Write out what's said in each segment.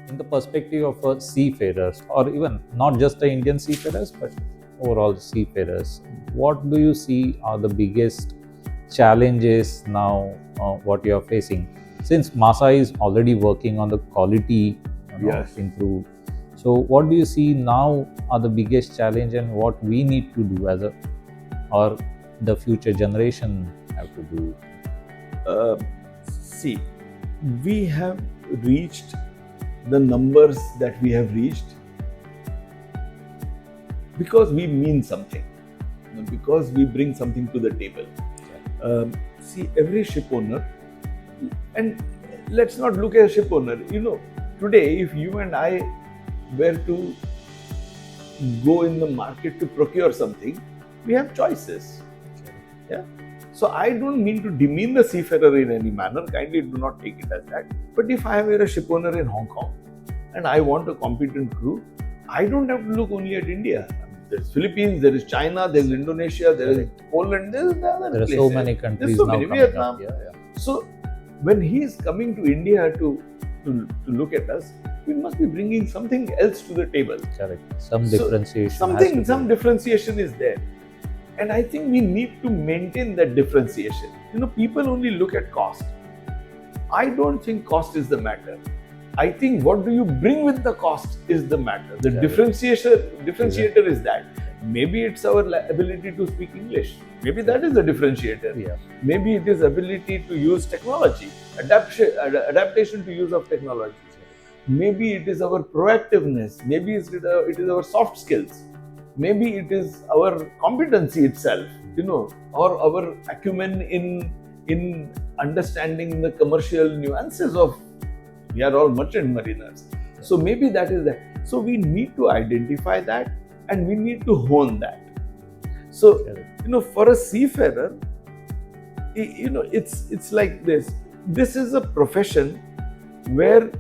in the perspective of seafarers, or even not just the Indian seafarers, but overall seafarers, what do you see are the biggest challenges now what you are facing? Since MASSA is already working on the quality Yes. improved, so what do you see now are the biggest challenge, and what we need to do as a, or the future generation have to do? See, we have reached the numbers that we have reached because we mean something, because we bring something to the table. See, every ship owner, and let's not look at a ship owner. Today, if you and I were to go in the market to procure something, we have choices. Yeah. So I don't mean to demean the seafarer in any manner. Kindly do not take it as that. But if I were a ship owner in Hong Kong and I want a competent crew, I don't have to look only at India. There's Philippines, there is China, there is Indonesia, there is Poland, there is the other There are places. so many countries There's so now many, coming Vietnam. up. Yeah. So when he is coming to India to look at us, we must be bringing something else to the table. Correct. Some differentiation. Some differentiation is there. And I think we need to maintain that differentiation. People only look at cost. I don't think cost is the matter. I think what do you bring with the cost is the matter. The differentiator is that. Maybe it's our ability to speak English. Maybe that is the differentiator. Yeah. Maybe it is ability to use technology, adaptation to use of technology. Maybe it is our proactiveness. Maybe it is our soft skills. Maybe it is our competency itself, or our acumen in understanding the commercial nuances of. We are all merchant mariners. So maybe that is that. So we need to identify that and we need to hone that. So, for a seafarer, it's like this. This is a profession where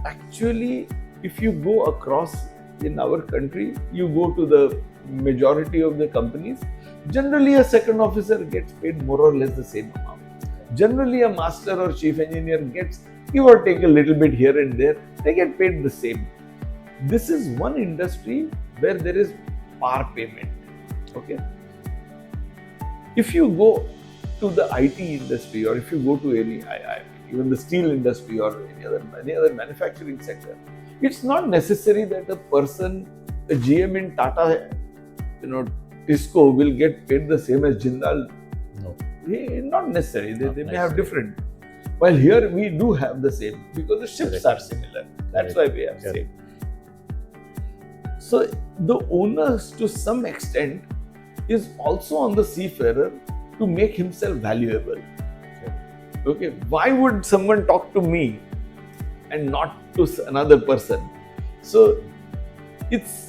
actually, if you go across in our country, you go to the majority of the companies, generally a second officer gets paid more or less the same amount. Generally, a master or chief engineer gets, give or take a little bit here and there, they get paid the same. This is one industry where there is par payment. Okay. If you go to the IT industry, or if you go to any, even the steel industry or any other manufacturing sector, it's not necessary that a person, a GM in Tata, Tisco will get paid the same as Jindal. No. Not necessary. They may have different. While here we do have the same because the ships are similar. That's why we have same. So the onus to some extent is also on the seafarer to make himself valuable. Okay. Why would someone talk to me and not to another person? So it's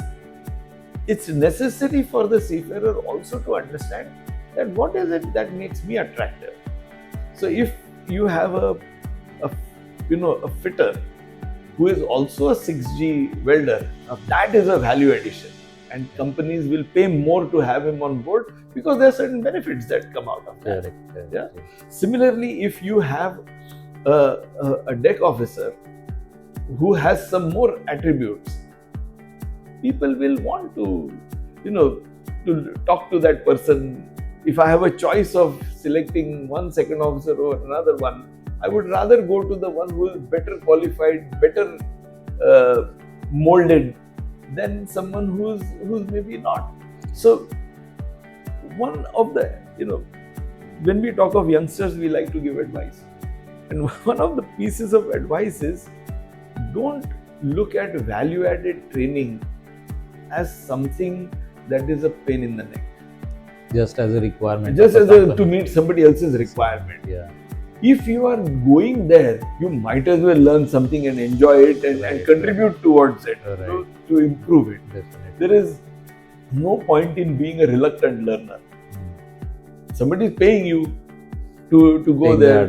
necessary for the seafarer also to understand that what is it that makes me attractive. So if you have a fitter who is also a 6G welder, now that is a value addition, and companies will pay more to have him on board because there are certain benefits that come out of that. Yeah. Similarly, if you have a deck officer who has some more attributes, people will want to talk to that person. If I have a choice of selecting one second officer over another one, I would rather go to the one who is better qualified, better molded than someone who's maybe not. So one of the, when we talk of youngsters, we like to give advice. And one of the pieces of advice is, don't look at value-added training as something that is a pain in the neck. Just as a requirement. Just as to meet somebody else's requirement. Yeah. If you are going there, you might as well learn something and enjoy it and contribute towards it, to improve it. Definitely. There is no point in being a reluctant learner. Somebody is paying you to go there.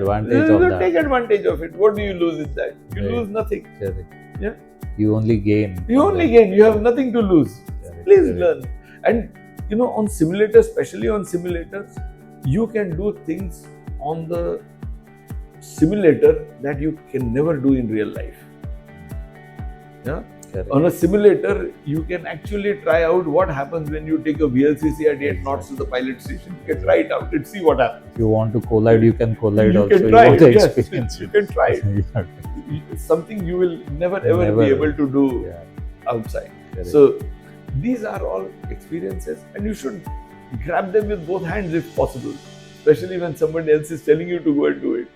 Take advantage of it. What do you lose in that? You lose nothing. Correct. Yeah. You only gain. You have nothing to lose. Please learn. And on simulators, especially on simulators, you can do things on the simulator that you can never do in real life. Yeah. Correct. On a simulator, you can actually try out what happens when you take a VLCC at 8 knots to the pilot station. You can try it out and see what happens. If you want to collide, you can collide You also. can try you want it, to yes. experience You it. can try it. Yeah. It's something you will never ever be able to do outside. Correct. So these are all experiences, and you should grab them with both hands if possible, especially when somebody else is telling you to go and do it.